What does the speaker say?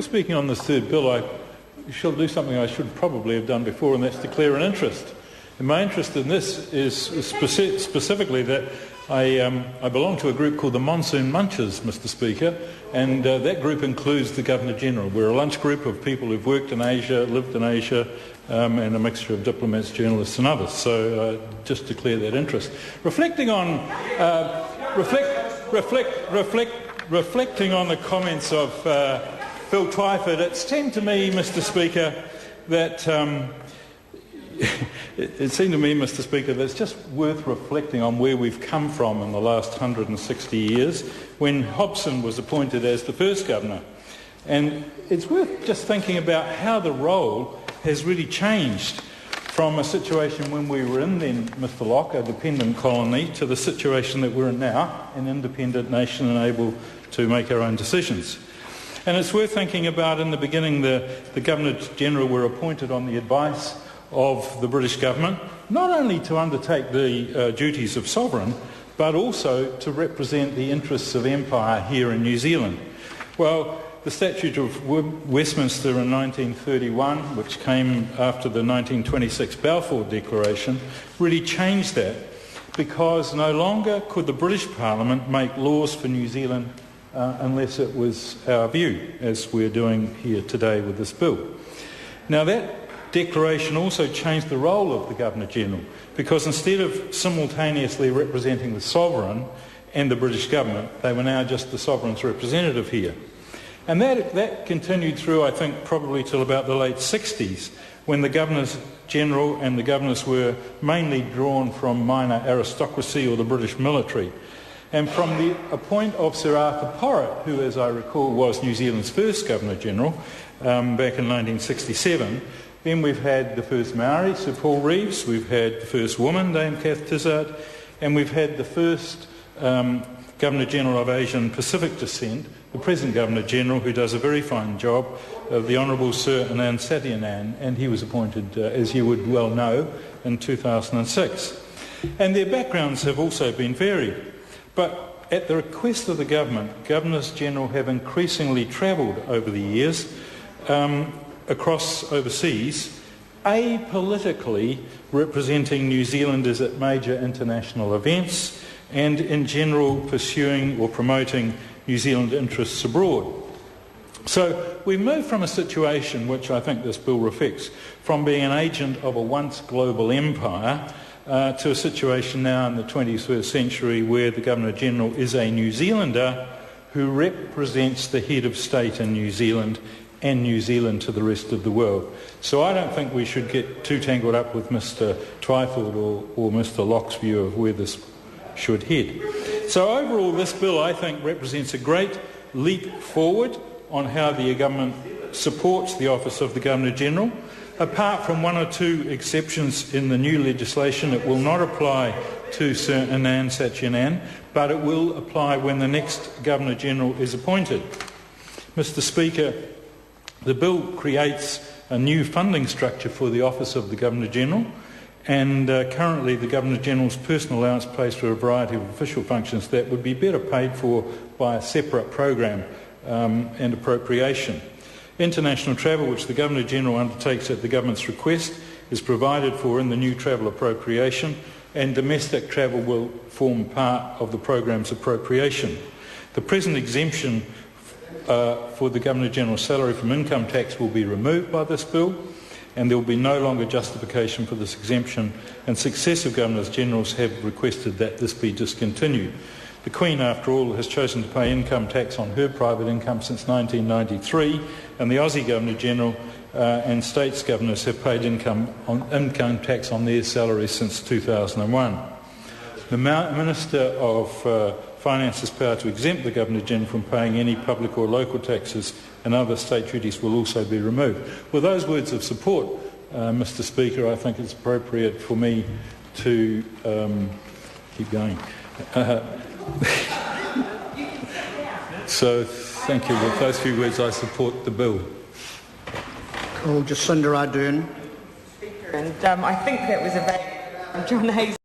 Speaking on this third bill, I shall do something I should probably have done before, and that's declare an interest. And my interest in this is specifically that I belong to a group called the Monsoon Munchers, Mr. Speaker, and that group includes the Governor-General. We're a lunch group of people who've worked in Asia, lived in Asia, and a mixture of diplomats, journalists and others. So just declare that interest. Reflecting on the comments of Phil Twyford, it seemed to me, Mr. Speaker, that it's just worth reflecting on where we've come from in the last 160 years, when Hobson was appointed as the first governor. And it's worth just thinking about how the role has really changed from a situation when we were in then, Mr. Locke, a dependent colony, to the situation that we're in now, an independent nation and able to make our own decisions. And it's worth thinking about, in the beginning, the Governor-General were appointed on the advice of the British government, not only to undertake the duties of sovereign, but also to represent the interests of empire here in New Zealand. Well, the Statute of Westminster in 1931, which came after the 1926 Balfour Declaration, really changed that, because no longer could the British Parliament make laws for New Zealand unless it was our view, as we're doing here today with this bill. Now, that declaration also changed the role of the Governor-General, because instead of simultaneously representing the sovereign and the British government, they were now just the sovereign's representative here. And that continued through, I think, probably till about the late 60s, when the Governors-General and the governors were mainly drawn from minor aristocracy or the British military. And from the appointment of Sir Arthur Porritt, who, as I recall, was New Zealand's first Governor-General back in 1967, then we've had the first Maori, Sir Paul Reeves, we've had the first woman, Dame Kath Tizard, and we've had the first Governor-General of Asian Pacific descent, the present Governor-General, who does a very fine job, the Honourable Sir Anand Satyanan, and he was appointed, as you would well know, in 2006. And their backgrounds have also been varied. But at the request of the government, Governors-General have increasingly travelled over the years across overseas, apolitically representing New Zealanders at major international events and in general pursuing or promoting New Zealand interests abroad. So we've moved from a situation, which I think this bill reflects, from being an agent of a once global empire to a situation now in the 21st century where the Governor-General is a New Zealander who represents the head of state in New Zealand and New Zealand to the rest of the world. So I don't think we should get too tangled up with Mr. Twyford or Mr. Locke's view of where this should head. So overall, this bill, I think, represents a great leap forward on how the government supports the office of the Governor-General. Apart from one or two exceptions in the new legislation, it will not apply to Sir Anand Satyanan, but it will apply when the next Governor-General is appointed. Mr. Speaker, the bill creates a new funding structure for the office of the Governor-General, and currently the Governor-General's personal allowance pays for a variety of official functions that would be better paid for by a separate program and appropriation. International travel, which the Governor-General undertakes at the government's request, is provided for in the new travel appropriation, and domestic travel will form part of the programme's appropriation. The present exemption for the Governor-General's salary from income tax will be removed by this bill, and there will be no longer justification for this exemption, and successive Governors-Generals have requested that this be discontinued. The Queen, after all, has chosen to pay income tax on her private income since 1993, and the Aussie Governor-General and States Governors have paid income tax on their salaries since 2001. The Minister of Finance's power to exempt the Governor-General from paying any public or local taxes and other state duties will also be removed. With those words of support, Mr. Speaker, I think it's appropriate for me to keep going. So, thank you. With those few words, I support the bill. Jacinda Ardern. And I think that was a very John Hayes.